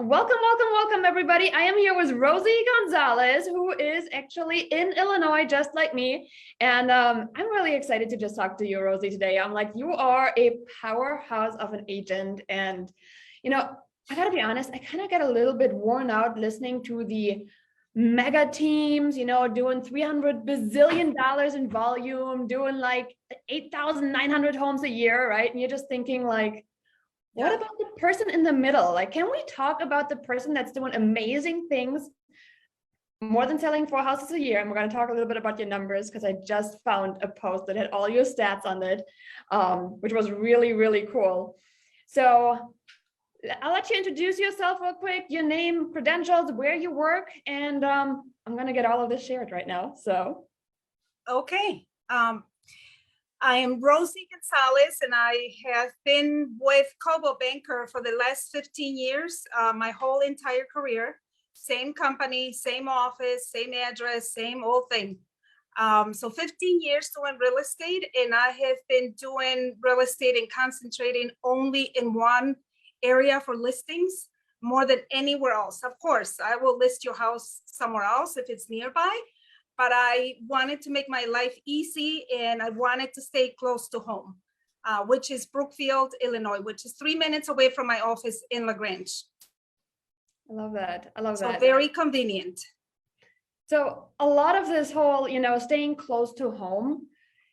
Welcome, everybody. I am here with Rosie Gonzalez, who is actually in Illinois, just like me. And I'm really excited to just talk to you, Rosie, today. I'm like, you are a powerhouse of an agent. And, I gotta be honest, I kind of get a little bit worn out listening to the mega teams, doing $300 bazillion in volume, doing like 8,900 homes a year, right? And you're just thinking like, what about the person in the middle? Like, can we talk about the person that's doing amazing things, more than selling 4 houses a year? And we're going to talk a little bit about your numbers because I just found a post that had all your stats on it, which was really, really cool. So I'll let you introduce yourself real quick, your name, credentials, where you work, and I'm going to get all of this shared right now. So. Okay. I am Rosie Gonzalez, and I have been with Coldwell Banker for the last 15 years, my whole entire career. Same company, same office, same address, same old thing. So 15 years doing real estate, and I have been doing real estate and concentrating only in one area for listings more than anywhere else. Of course, I will list your house somewhere else if it's nearby. But I wanted to make my life easy, and I wanted to stay close to home, which is Brookfield, Illinois, which is 3 minutes away from my office in LaGrange. I love that. So very convenient. So a lot of this whole, staying close to home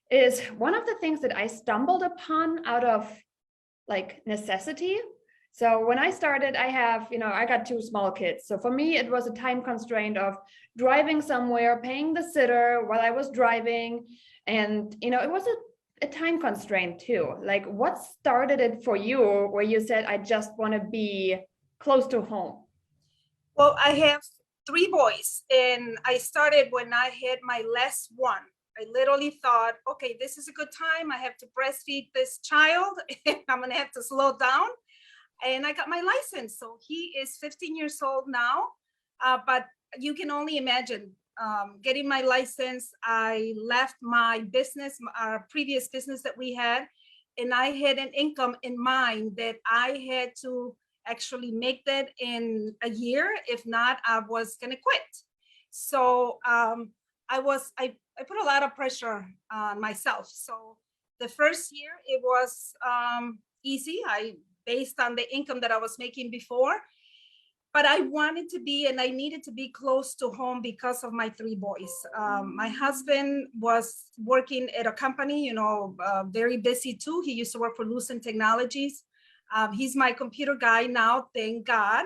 is one of the things that I stumbled upon out of like necessity. So when I started, I got 2 small kids. So for me, it was a time constraint of driving somewhere, paying the sitter while I was driving. And, it was a time constraint too. Like, what started it for you where you said, I just want to be close to home? Well, I have 3 boys, and I started when I had my last one. I literally thought, okay, this is a good time. I have to breastfeed this child, and I'm going to have to slow down. And I got my license. So he is 15 years old now, but you can only imagine getting my license. I left my business, our previous business that we had, and I had an income in mind that I had to actually make that in a year. If not, I was going to quit. So I put a lot of pressure on myself. So the first year it was easy. Based on the income that I was making before, but I wanted to be, and I needed to be close to home because of my 3 boys. My husband was working at a company, very busy too. He used to work for Lucent Technologies. He's my computer guy now, thank God.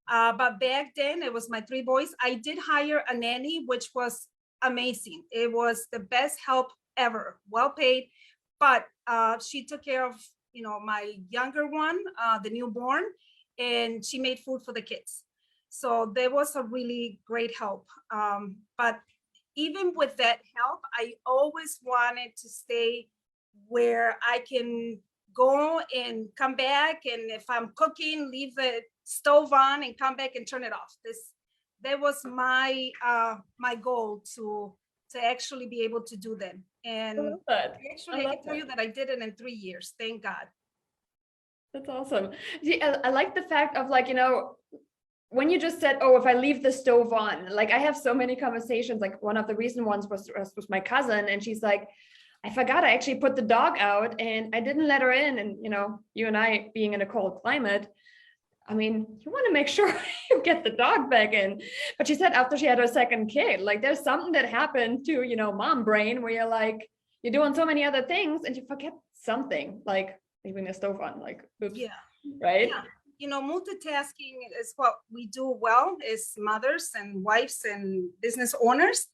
But back then it was my 3 boys. I did hire a nanny, which was amazing. It was the best help ever, well paid, but she took care of my younger one, the newborn, and she made food for the kids. So there was a really great help. But even with that help, I always wanted to stay where I can go and come back. And if I'm cooking, leave the stove on and come back and turn it off. That was my goal to actually be able to do that. And actually, I can tell you that I did it in 3 years. Thank God. That's awesome. See, I like the fact of like, when you just said, oh, if I leave the stove on, like I have so many conversations, like one of the recent ones was my cousin, and she's like, I forgot I actually put the dog out and I didn't let her in. And, you and I being in a cold climate, I mean, you want to make sure you get the dog back in. But she said after she had her second kid, like there's something that happened to, mom brain where you're like, you're doing so many other things and you forget something like leaving the stove on, like, oops, yeah, right? Yeah. Multitasking is what we do well as mothers and wives and business owners.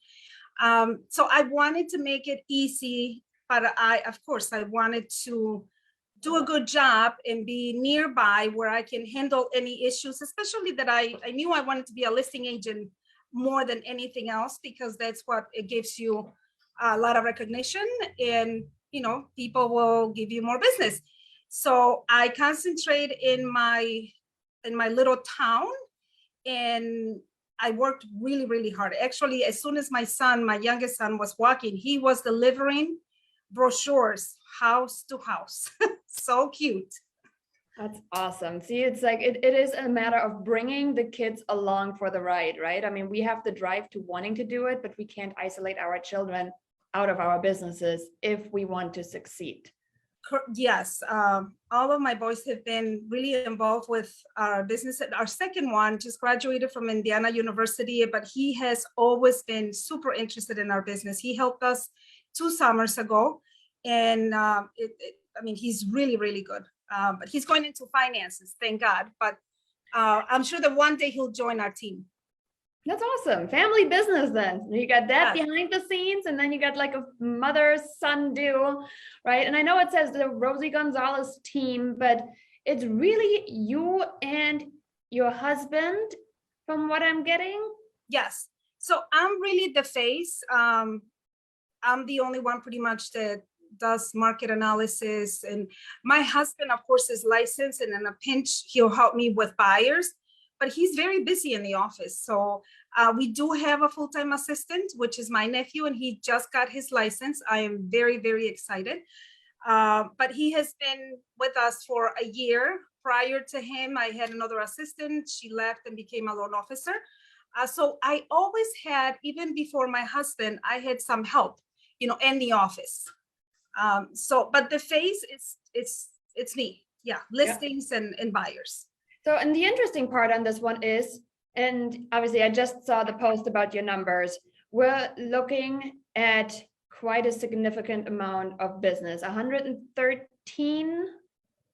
So I wanted to make it easy, but I wanted to do a good job and be nearby where I can handle any issues, especially that I knew I wanted to be a listing agent more than anything else, because that's what it gives you a lot of recognition, and people will give you more business. So I concentrate in my little town, and I worked really, really hard. Actually, as soon as my youngest son was walking, he was delivering brochures house to house. So cute. That's awesome. See, it's like it is a matter of bringing the kids along for the ride, right? I mean, we have the drive to wanting to do it, but we can't isolate our children out of our businesses if we want to succeed. Yes, all of my boys have been really involved with our business. Our second one just graduated from Indiana University, but he has always been super interested in our business. He helped us 2 summers ago, and I mean, he's really, really good. But he's going into finances, thank God. But I'm sure that one day he'll join our team. That's awesome. Family business then. You got that Yes. behind the scenes, and then you got like a mother-son duo, right? And I know it says the Rosie Gonzalez team, but it's really you and your husband, from what I'm getting. Yes. So I'm really the face. I'm the only one pretty much that does market analysis. And my husband, of course, is licensed, and in a pinch, he'll help me with buyers, but he's very busy in the office. So we do have a full-time assistant, which is my nephew, and he just got his license. I am very, very excited. But he has been with us for a year. Prior to him, I had another assistant. She left and became a loan officer. So I always had, even before my husband, I had some help, in the office. But the face, it's me. Yeah, listings and buyers. So, and the interesting part on this one is, and obviously I just saw the post about your numbers. We're looking at quite a significant amount of business, 113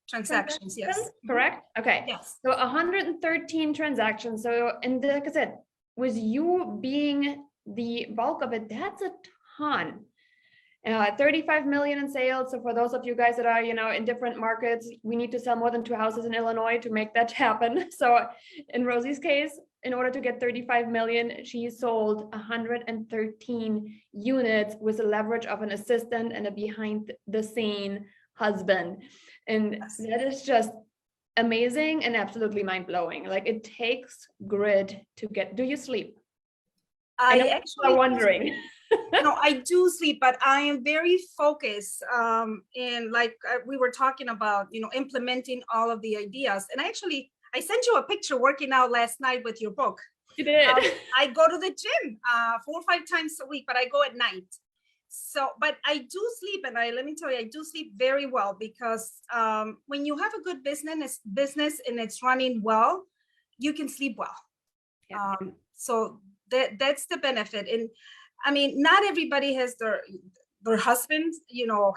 Transactions, yes. Correct? Okay. Yes. So 113 transactions. So, and like I said, with you being the bulk of it, that's a ton. 35 million in sales. So for those of you guys that are, in different markets, we need to sell more than 2 houses in Illinois to make that happen. So in Rosie's case, in order to get 35 million, she sold 113 units with a leverage of an assistant and a behind the scene husband. And that is just amazing and absolutely mind blowing. Like, it takes grit to get. Do you sleep? I know actually people are wondering. No, I do sleep, but I am very focused. And like we were talking about, implementing all of the ideas. And I sent you a picture working out last night with your book. You did. I go to the gym 4 or 5 times a week, but I go at night. So, but I do sleep, and let me tell you, I do sleep very well, because when you have a good business and it's running well, you can sleep well. Yeah. So that's the benefit. And I mean, not everybody has their husband,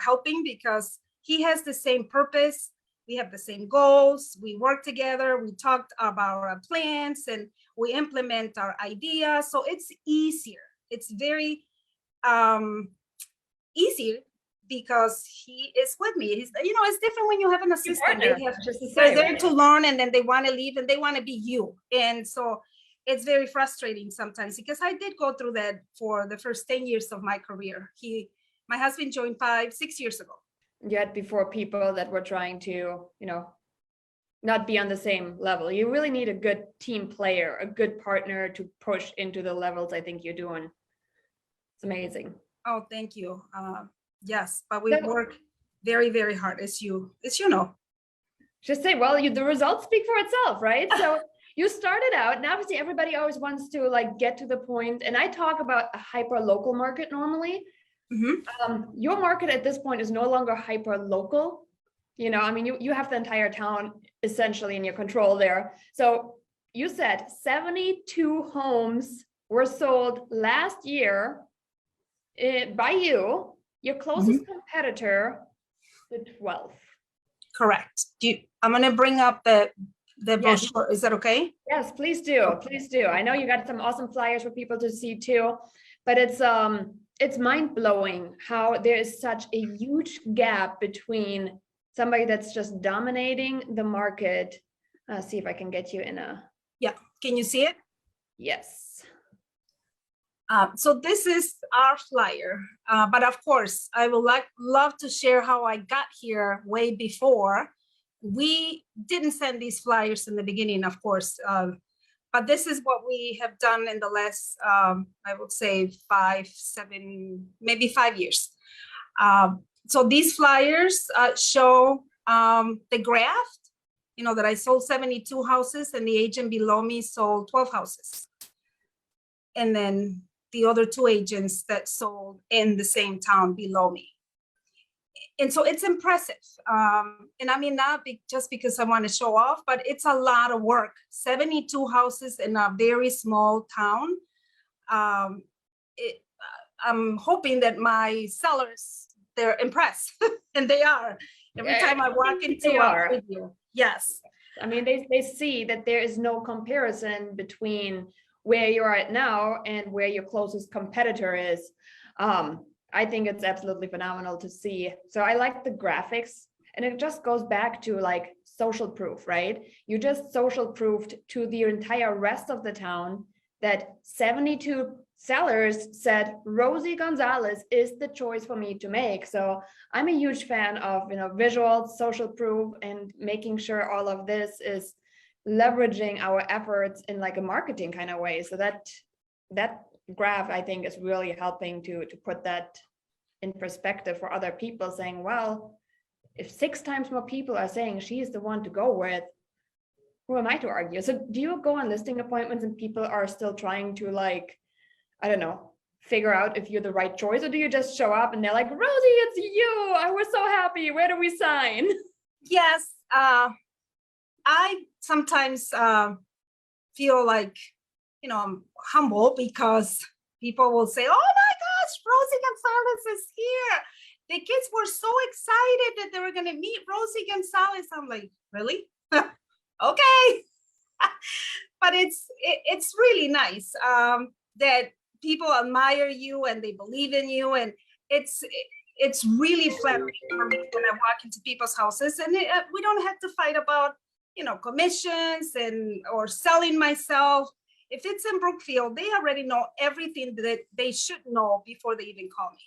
helping, because he has the same purpose. We have the same goals. We work together. We talked about our plans, and we implement our ideas. So it's easier. It's very easier because he is with me. It's different when you have an assistant. They're there to learn, and then they want to leave, and they want to be you. And so it's very frustrating sometimes, because I did go through that for the first 10 years of my career. My husband joined 5-6 years ago. Yet before people that were trying to, not be on the same level. You really need a good team player, a good partner to push into the levels I think you're doing. It's amazing. Oh, thank you. Yes, but we work very, very hard, as you know. Just say, well, the results speak for itself, right? So you started out, and obviously everybody always wants to get to the point, and I talk about a hyper local market normally. Mm-hmm. Your market at this point is no longer hyper local. I mean, you have the entire town essentially in your control there. So you said 72 homes were sold last year by you. Your closest competitor, the 12th. Correct. I'm going to bring up the brochure. Is that okay? Yes, please do. Please do. I know you got some awesome flyers for people to see too, but it's mind-blowing how there is such a huge gap between somebody that's just dominating the market. See if I can get you in a. Yeah. Can you see it? Yes. So this is our flyer, but of course, I would love to share how I got here way before. We didn't send these flyers in the beginning, of course, but this is what we have done in the last, I would say 5, 7, maybe 5 years. So these flyers show the graph that I sold 72 houses and the agent below me sold 12 houses. And then the other two agents that sold in the same town below me. And so it's impressive. And I mean, not just because I want to show off, but it's a lot of work. 72 houses in a very small town. I'm hoping that my sellers, they're impressed, and they are. Every time I walk into a video. Yes. I mean, they see that there is no comparison between where you're at now and where your closest competitor is. I think it's absolutely phenomenal to see. So I like the graphics, and it just goes back to like social proof, right? You just social proofed to the entire rest of the town that 72 sellers said Rosie Gonzalez is the choice for me to make. So I'm a huge fan of, visual social proof and making sure all of this is leveraging our efforts in like a marketing kind of way. So that graph, I think, is really helping to put that in perspective for other people, saying, well, if 6 times more people are saying she's the one to go with, who am I to argue? So do you go on listing appointments and people are still trying to, like, I don't know, figure out if you're the right choice, or do you just show up and they're like, Rosie, it's you, I was so happy, where do we sign? Yes, I sometimes feel like, I'm humble because people will say, oh my gosh, Rosie Gonzalez is here. The kids were so excited that they were going to meet Rosie Gonzalez. I'm like, really? Okay. But it's really nice that people admire you and they believe in you. And it's really flattering for me when I walk into people's houses, and we don't have to fight about, commissions or selling myself. If it's in Brookfield, they already know everything that they should know before they even call me.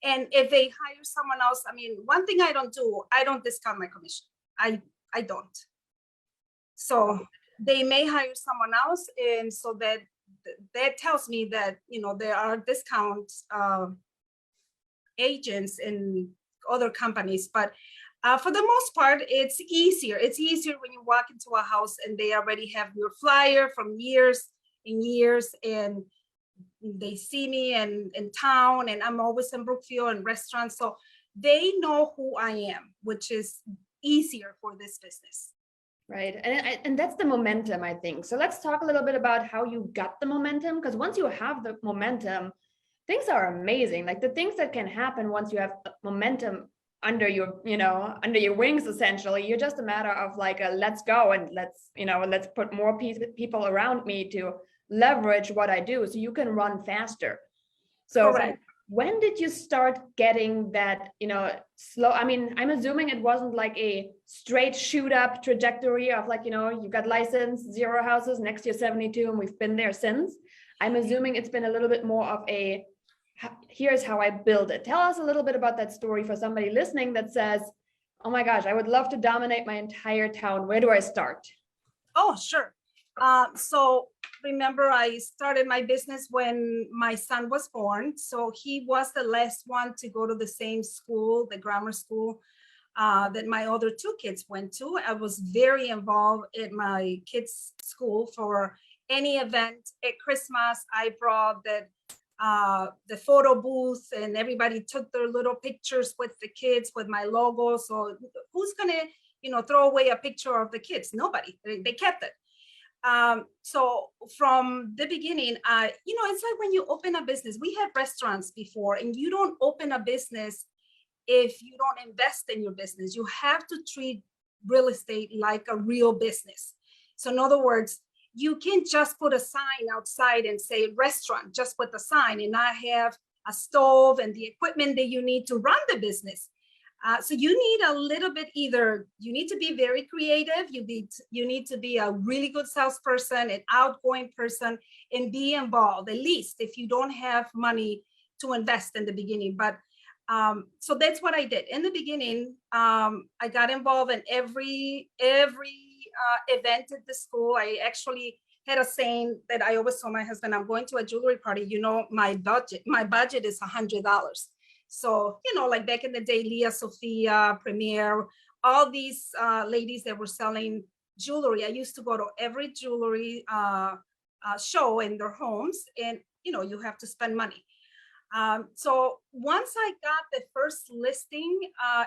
And if they hire someone else, I mean, one thing I don't do, I don't discount my commission. I don't. So they may hire someone else, and so that tells me that, there are discount agents in other companies. But for the most part, it's easier. It's easier when you walk into a house and they already have your flyer from years and years, and they see me in town, and I'm always in Brookfield and restaurants. So they know who I am, which is easier for this business. Right. And that's the momentum, I think. So let's talk a little bit about how you got the momentum, because once you have the momentum, things are amazing. Like the things that can happen once you have momentum under your, under your wings, essentially. You're just a matter of like, let's go and let's put more people around me to leverage what I do so you can run faster. So correct. When did you start getting that, slow? I mean, I'm assuming it wasn't like a straight shoot up trajectory of like, you got licensed, 0 houses, next year 72, and we've been there since. I'm assuming it's been a little bit more of a, here's how I build it. Tell us a little bit about that story for somebody listening that says, oh my gosh, I would love to dominate my entire town. Where do I start? Oh, sure. So remember, I started my business when my son was born. So he was the last one to go to the same school, the grammar school, that my other 2 kids went to. I was very involved in my kids' school. For any event at Christmas, I brought the photo booth, and everybody took their little pictures with the kids with my logo. So who's gonna, throw away a picture of the kids? Nobody. They kept it. So from the beginning, it's like when you open a business, we had restaurants before, and you don't open a business if you don't invest in your business. You have to treat real estate like a real business. So in other words, you can't just put a sign outside and say restaurant, just put the sign and not have a stove and the equipment that you need to run the business. So you need a little bit, either you need to be very creative, you need to be a really good salesperson, an outgoing person, and be involved, at least if you don't have money to invest in the beginning. But so that's what I did. In the beginning, I got involved in every event at the school. I actually had a saying that I always told my husband, I'm going to a jewelry party, my budget is $100. So, like back in the day, Leah Sophia, Premier, all these ladies that were selling jewelry. I used to go to every jewelry show in their homes, and you have to spend money. So once I got the first listing,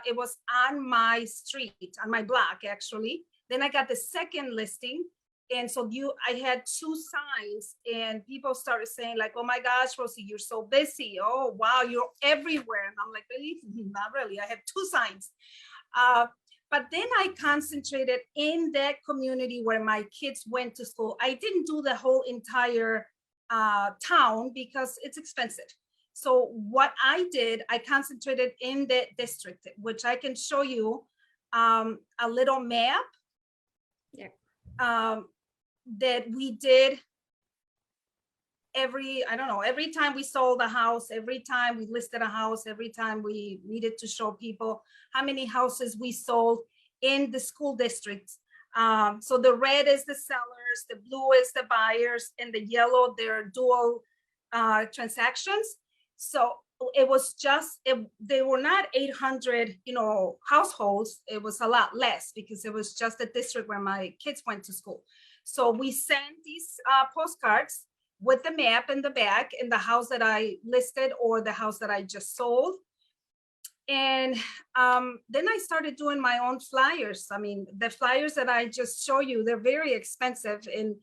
it was on my street, on my block, actually. Then I got the second listing. And so I had two signs, and people started saying like, oh my gosh, Rosie, you're so busy. Oh, wow, you're everywhere. And I'm like, really? Not really. I have two signs. But then I concentrated in that community where my kids went to school. I didn't do the whole entire town because it's expensive. So what I did, I concentrated in that district, which I can show you a little map. Yeah. That we did every time we sold a house, every time we listed a house, every time we needed to show people how many houses we sold in the school districts. So the red is the sellers, the blue is the buyers, and the yellow, they're dual transactions. So it was just, they were not 800, households. It was a lot less because it was just the district where my kids went to school. So we sent these postcards with the map in the back and the house that I listed or the house that I just sold. And then I started doing my own flyers. I mean, the flyers that I just show you, they're very expensive. And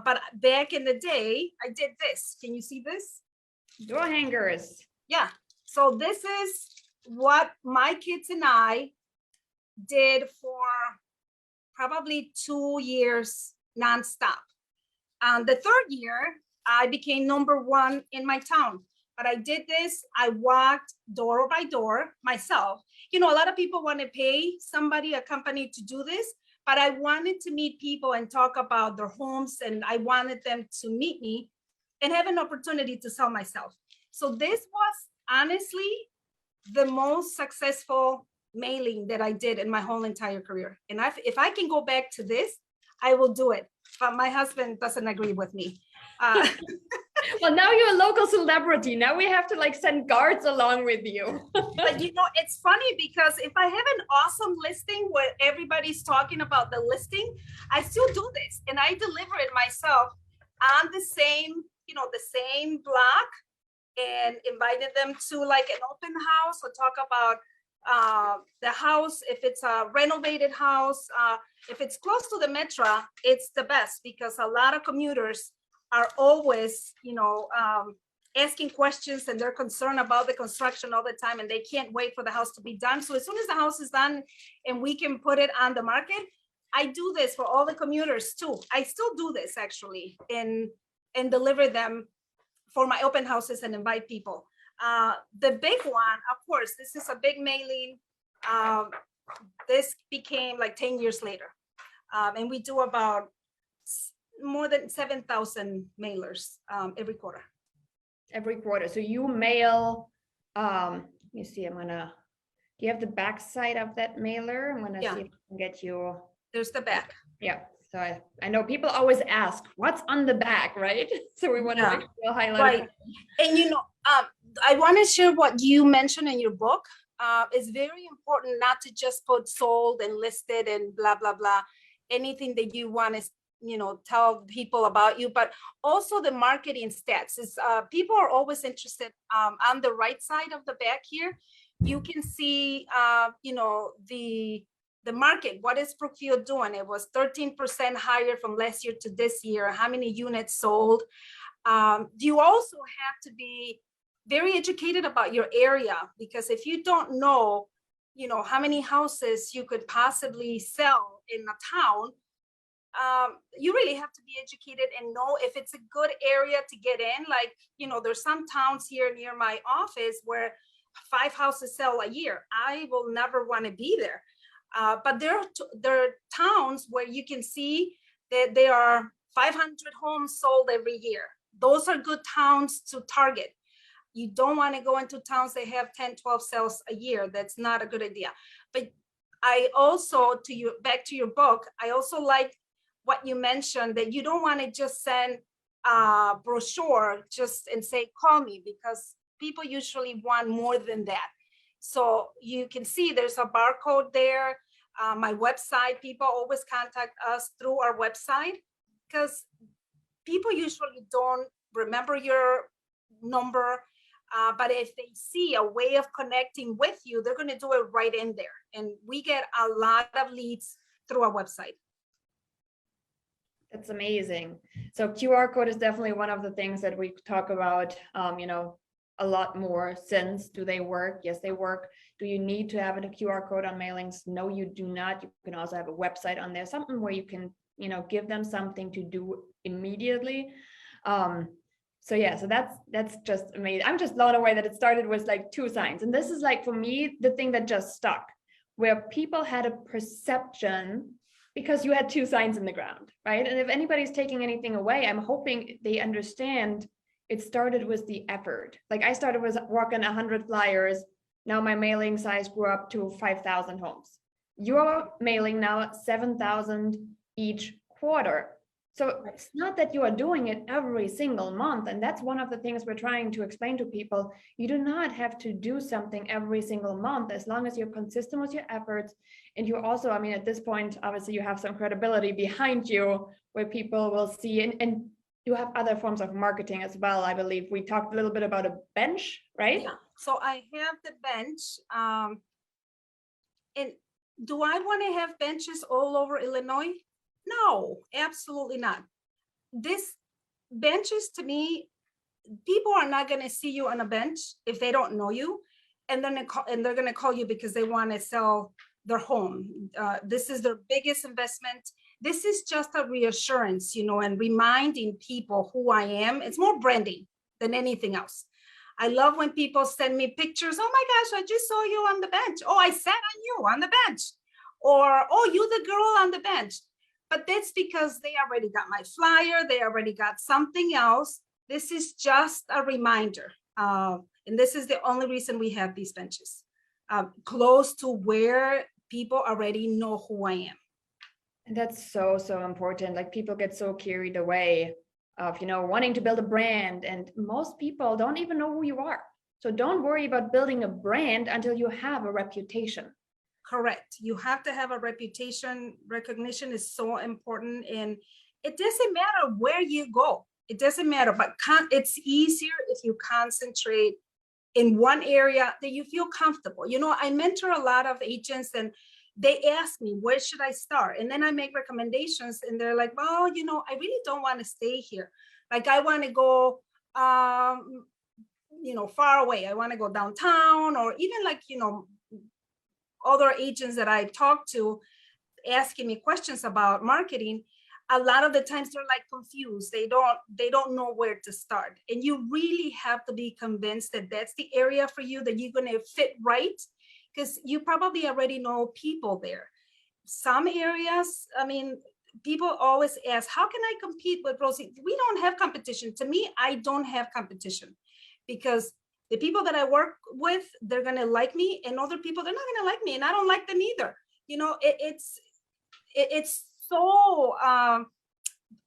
but back in the day, I did this. Can you see this? Door hangers. Yeah. So this is what my kids and I did for probably 2 years nonstop. The third year, I became #1 in my town. But I did this. I walked door by door myself. A lot of people want to pay somebody, a company to do this, but I wanted to meet people and talk about their homes, and I wanted them to meet me and have an opportunity to sell myself. So this was honestly the most successful mailing that I did in my whole entire career. And if I can go back to this, I will do it. But my husband doesn't agree with me. Well, now you're a local celebrity. Now we have to send guards along with you. But it's funny because if I have an awesome listing where everybody's talking about the listing, I still do this, and I deliver it myself on the same block, and invited them to an open house or talk about the house. If it's a renovated house, if it's close to the metro, it's the best because a lot of commuters are always, asking questions, and they're concerned about the construction all the time, and they can't wait for the house to be done. So as soon as the house is done and we can put it on the market, I do this for all the commuters too. I still do this actually and deliver them for my open houses and invite people. The big one, of course, this is a big mailing. This became 10 years later. And we do about more than 7,000 mailers every quarter. Every quarter. So you mail, let me see, do you have the back side of that mailer? I'm gonna see if I can get you. There's the back. Yeah. So I know people always ask, what's on the back, right? So we want to make sure highlight. Right. And I want to share what you mentioned in your book. It's very important not to just put sold and listed and blah, blah, blah. Anything that you want to tell people about you, but also the marketing stats. People are always interested on the right side of the back here. You can see, the market. What is Brookfield doing? It was 13% higher from last year to this year. How many units sold? You also have to be very educated about your area, because if you don't know, how many houses you could possibly sell in a town, you really have to be educated and know if it's a good area to get in. There's some towns here near my office where 5 houses sell a year. I will never want to be there. But there are towns where you can see that there are 500 homes sold every year. Those are good towns to target. You don't want to go into towns that have 10, 12 sales a year. That's not a good idea. But I also, back to your book, I also like what you mentioned, that you don't want to just send a brochure and say, call me, because people usually want more than that. So you can see there's a barcode there. My website, people always contact us through our website because people usually don't remember your number. But if they see a way of connecting with you, they're going to do it right in there. And we get a lot of leads through our website. That's amazing. So QR code is definitely one of the things that we talk about, a lot more. Since, do they work? Yes, they work. Do you need to have a QR code on mailings? No, you do not. You can also have a website on there, something where you can, give them something to do immediately. So that's just amazing. I'm just blown away that it started with like 2 signs. And this is like, for me, the thing that just stuck, where people had a perception because you had 2 signs in the ground, right? And if anybody's taking anything away, I'm hoping they understand it started with the effort. Like I started with walking 100 flyers. Now my mailing size grew up to 5,000 homes. You're mailing now 7,000 each quarter. So it's not that you are doing it every single month. And that's one of the things we're trying to explain to people. You do not have to do something every single month, as long as you're consistent with your efforts. And you also, at this point, obviously you have some credibility behind you where people will see, and you have other forms of marketing as well. I believe we talked a little bit about a bench, right? Yeah. So I have the bench. And do I want to have benches all over Illinois? No, absolutely not. This benches, to me, people are not going to see you on a bench if they don't know you, and then they're going to call you because they want to sell their home. This is their biggest investment. This is just a reassurance, and reminding people who I am. It's more branding than anything else. I love when people send me pictures. Oh my gosh, I just saw you on the bench. Oh, I sat on you on the bench. Or, oh, you the girl on the bench. But that's because they already got my flyer. They already got something else. This is just a reminder. And this is the only reason we have these benches, close to where people already know who I am. And that's so, so important. Like people get so carried away of, wanting to build a brand, and most people don't even know who you are. So don't worry about building a brand until you have a reputation. Correct. You have to have a reputation. Recognition is so important. And it doesn't matter where you go. It doesn't matter, but it's easier if you concentrate in one area that you feel comfortable. I mentor a lot of agents, and they ask me, where should I start? And then I make recommendations, and they're like, well, I really don't want to stay here. Like I want to go, far away. I want to go downtown, or even like, other agents that I talk to asking me questions about marketing. A lot of the times they're like confused. They don't know where to start. And you really have to be convinced that that's the area for you, that you're going to fit right, because you probably already know people there. Some areas, people always ask, how can I compete with Rosie? We don't have competition. To me, I don't have competition, because the people that I work with, they're going to like me, and other people, they're not going to like me, and I don't like them either. It's so,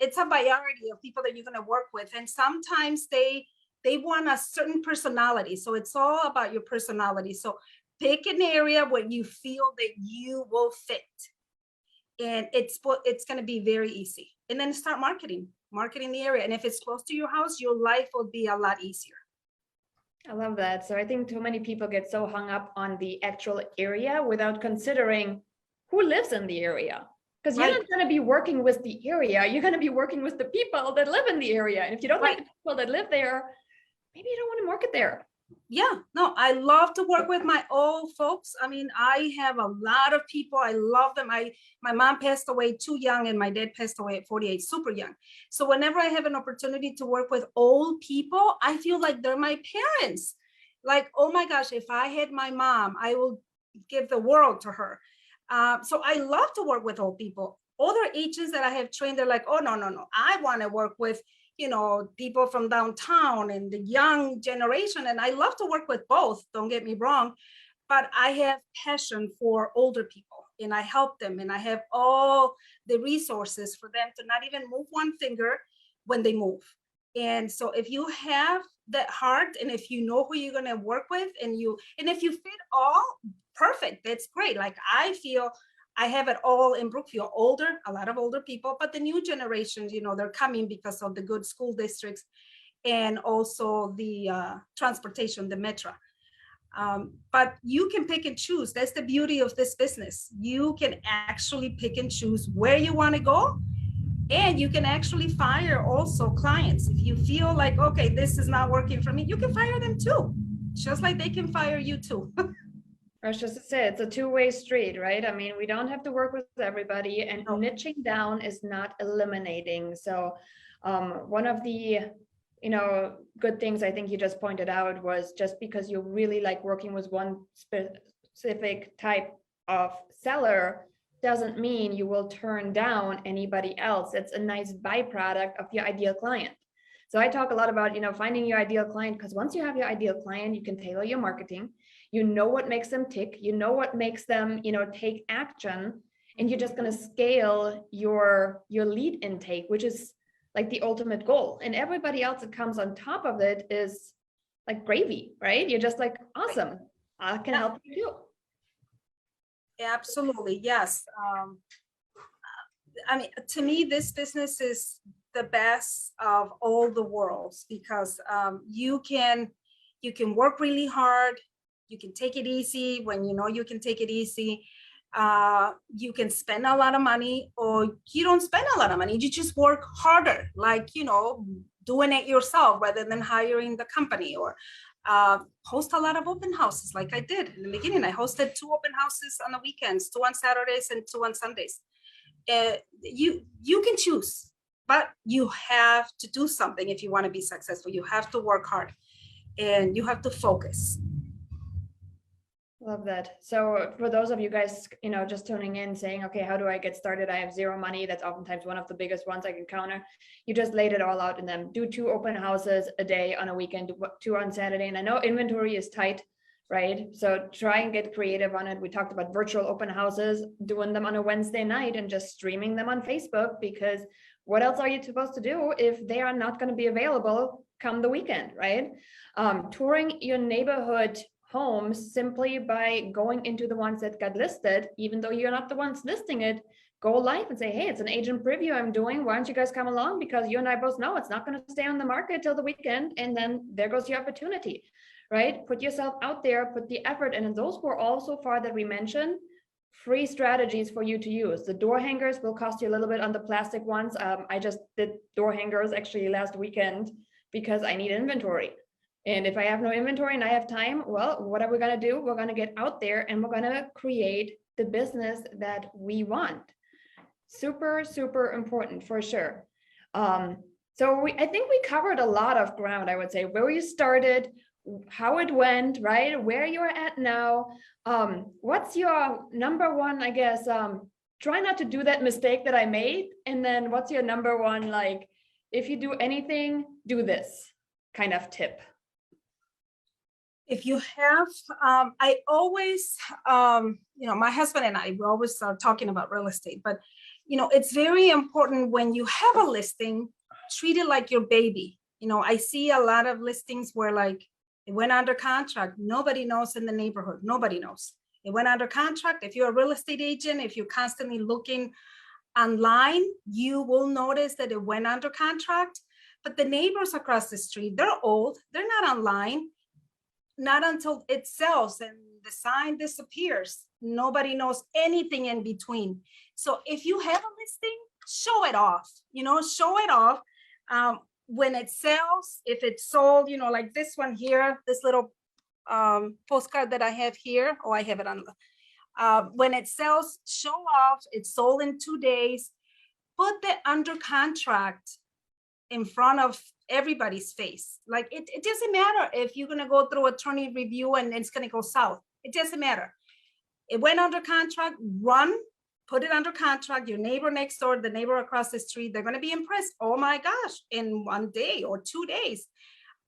it's a variety of people that you're going to work with. And sometimes they want a certain personality. So it's all about your personality. So pick an area where you feel that you will fit. And it's going to be very easy. And then start marketing the area. And if it's close to your house, your life will be a lot easier. I love that. So I think too many people get so hung up on the actual area without considering who lives in the area. Because you're not going to be working with the area. You're going to be working with the people that live in the area. And if you don't like the people that live there, maybe you don't want to market there. Yeah, no, I love to work with my old folks. I have a lot of people. I love them. My mom passed away too young, and my dad passed away at 48, super young. So whenever I have an opportunity to work with old people, I feel like they're my parents. Like, oh my gosh, if I had my mom, I will give the world to her. So I love to work with old people. Other agents that I have trained, they're like, oh, no. I want to work with, people from downtown and the young generation. And I love to work with both, don't get me wrong, but I have passion for older people, and I help them, and I have all the resources for them to not even move one finger when they move. And so if you have that heart, and if you know who you're going to work with, and if you fit all, perfect, that's great. Like I feel I have it all in Brookfield, a lot of older people, but the new generations, they're coming because of the good school districts and also the transportation, the metro. But you can pick and choose. That's the beauty of this business. You can actually pick and choose where you want to go. And you can actually fire also clients. If you feel like, okay, this is not working for me, you can fire them too, just like they can fire you too. I was just to say, it's a two-way street, right? I mean, we don't have to work with everybody, and niching down is not eliminating. So one of the good things I think you just pointed out was just because you really like working with one specific type of seller doesn't mean you will turn down anybody else. It's a nice byproduct of your ideal client. So I talk a lot about, finding your ideal client, because once you have your ideal client, you can tailor your marketing. You know what makes them tick, what makes them, take action, and you're just going to scale your lead intake, which is like the ultimate goal. And everybody else that comes on top of it is like gravy, right? You're just like, awesome, I can help you too. Absolutely, yes. I mean, to me, this business is the best of all the worlds, because you can work really hard. You can take it easy when you can take it easy. You can spend a lot of money, or you don't spend a lot of money. You just work harder, like, doing it yourself rather than hiring the company, or host a lot of open houses like I did in the beginning. I hosted 2 open houses on the weekends, 2 on Saturdays and 2 on Sundays. You can choose, but you have to do something if you want to be successful. You have to work hard and you have to focus. Love that. So for those of you guys, just tuning in saying, okay, how do I get started? I have zero money. That's oftentimes one of the biggest ones I can counter. You just laid it all out in them. Do 2 open houses a day on a weekend, 2 on Saturday. And I know inventory is tight, right? So try and get creative on it. We talked about virtual open houses, doing them on a Wednesday night and just streaming them on Facebook, because what else are you supposed to do if they are not going to be available come the weekend, right? Touring your neighborhood homes simply by going into the ones that got listed, even though you're not the ones listing it. Go live and say, hey, it's an agent preview I'm doing. Why don't you guys come along? Because you and I both know it's not going to stay on the market till the weekend. And then there goes your opportunity, right? Put yourself out there, put the effort. And those were all so far that we mentioned free strategies for you to use. The door hangers will cost you a little bit on the plastic ones. I just did door hangers actually last weekend because I need inventory. And if I have no inventory and I have time, well, what are we going to do? We're going to get out there and we're going to create the business that we want. Super, super important for sure. So I think we covered a lot of ground, I would say, where you started, how it went, right? Where you're at now. What's your number one, I guess, try not to do that mistake that I made. And then what's your number one, like, if you do anything, do this kind of tip? If you have, I always, my husband and I, we always are talking about real estate, but, it's very important when you have a listing, treat it like your baby. I see a lot of listings where like it went under contract. Nobody knows in the neighborhood. Nobody knows. It went under contract. If you're a real estate agent, if you're constantly looking online, you will notice that it went under contract. But the neighbors across the street, they're old. They're not online. Not until it sells and the sign disappears. Nobody knows anything in between. So if you have a listing, show it off, show it off. When it sells, if it's sold, like this one here, this little postcard that I have here, I have it on. When it sells, show off, it's sold in 2 days, put the under contract in front of everybody's face. Like it doesn't matter if you're gonna go through attorney review and it's gonna go south. It doesn't matter. It went under contract, put it under contract. Your neighbor next door, the neighbor across the street, they're gonna be impressed. Oh my gosh, in 1 day or 2 days.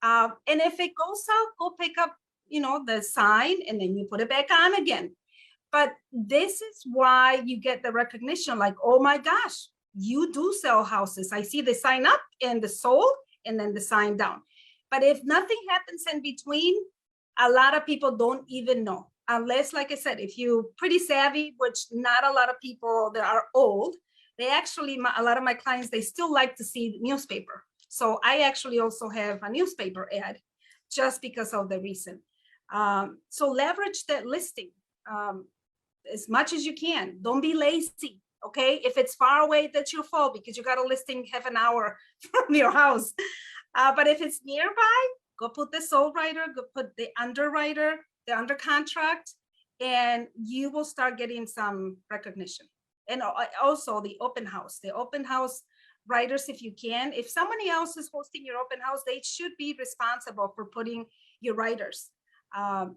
And if it goes south, go pick up, the sign and then you put it back on again. But this is why you get the recognition, like, oh my gosh, you do sell houses. I see the sign up and the sold and then the sign down. But if nothing happens in between, a lot of people don't even know. Unless, like I said, if you're pretty savvy, which not a lot of people that are old, they actually, a lot of my clients, they still like to see the newspaper. So I actually also have a newspaper ad just because of the reason. So leverage that listing as much as you can. Don't be lazy, okay? If it's far away, that's your fault because you got a listing half an hour from your house. But if it's nearby, go put the sold writer, go put the underwriter, the under contract, and you will start getting some recognition. And also the open house writers, if you can. If somebody else is hosting your open house, they should be responsible for putting your writers,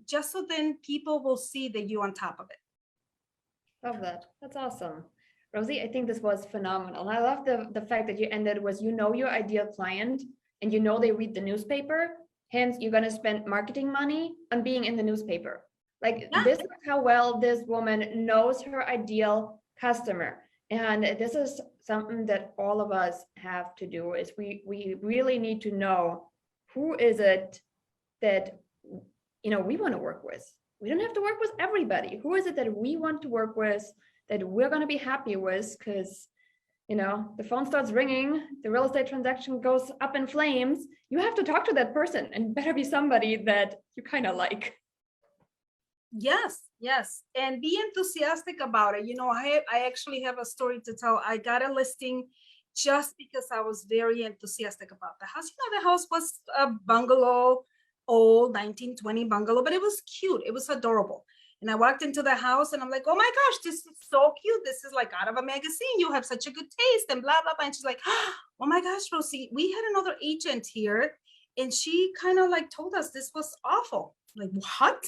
just so then people will see that you're on top of it. Love that. That's awesome. Rosie, I think this was phenomenal. And I love the fact that you ended with, you know, your ideal client and you know they read the newspaper. Hence, you're going to spend marketing money on being in the newspaper. Like, yeah. This is how well this woman knows her ideal customer. And this is something that all of us have to do, is we really need to know who is it that, you know, we want to work with. We don't have to work with everybody. Who is it that we want to work with, that we're going to be happy with? Because, you know, the phone starts ringing, the real estate transaction goes up in flames. You have to talk to that person, and better be somebody that you kind of like. Yes, yes. And be enthusiastic about it. You know, I actually have a story to tell. I got a listing just because I was very enthusiastic about the house. You know, the house was a bungalow, old 1920 bungalow, but it was cute. It was adorable. And I walked into the house and I'm like, oh my gosh, this is so cute. This is like out of a magazine. You have such a good taste and blah, blah, blah. And she's like, oh my gosh, Rosie, we had another agent here. And she kind of like told us this was awful. Like, what?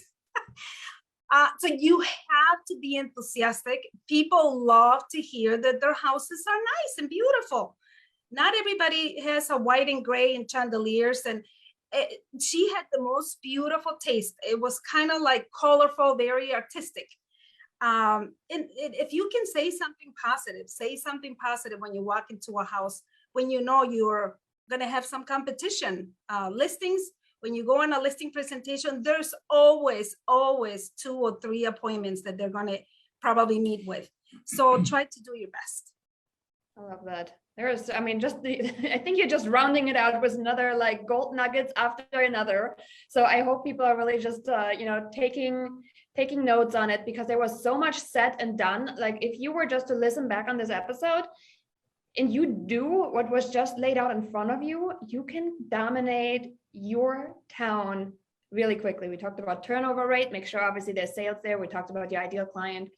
So you have to be enthusiastic. People love to hear that their houses are nice and beautiful. Not everybody has a white and gray and chandeliers. And she had the most beautiful taste. It was kind of like colorful, very artistic. And if you can say something positive when you walk into a house, when you know you're going to have some competition. Listings, when you go on a listing presentation, there's always 2 or 3 appointments that they're going to probably meet with. So try to do your best. I love that. There's, I mean, I think you're just rounding it out with another like gold nuggets after another. So I hope people are really just, you know, taking notes on it, because there was so much said and done. Like, if you were just to listen back on this episode and you do what was just laid out in front of you, you can dominate your town really quickly. We talked about turnover rate, make sure obviously there's sales there. We talked about the ideal client.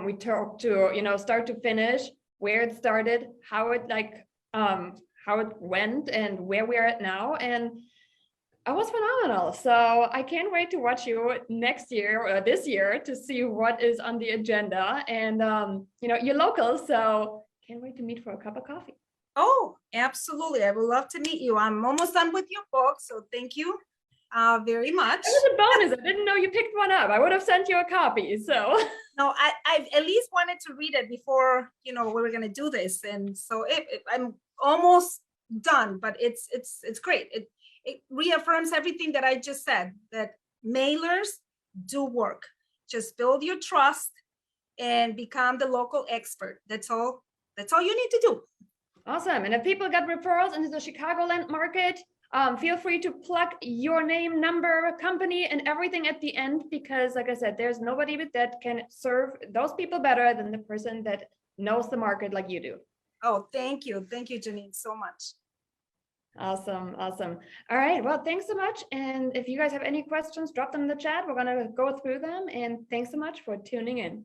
We talked to, you know, start to finish, where it started, how it went, and where we are at now. And it was phenomenal. So I can't wait to watch you next year or this year to see what is on the agenda. And you know, you're local, so can't wait to meet for a cup of coffee. Oh, absolutely. I would love to meet you. I'm almost done with your book, so thank you very much. It was a bonus. I didn't know you picked one up. I would have sent you a copy. So no, I at least wanted to read it before, you know, we were going to do this. And so I'm almost done, but it's great. It reaffirms everything that I just said, that mailers do work. Just build your trust and become the local expert. That's all you need to do. Awesome. And if people got referrals into the Chicagoland market, feel free to plug your name, number, company, and everything at the end, because like I said, there's nobody that can serve those people better than the person that knows the market like you do. Oh, thank you. Thank you, Janine, so much. Awesome. Awesome. All right. Well, thanks so much. And if you guys have any questions, drop them in the chat. We're going to go through them. And thanks so much for tuning in.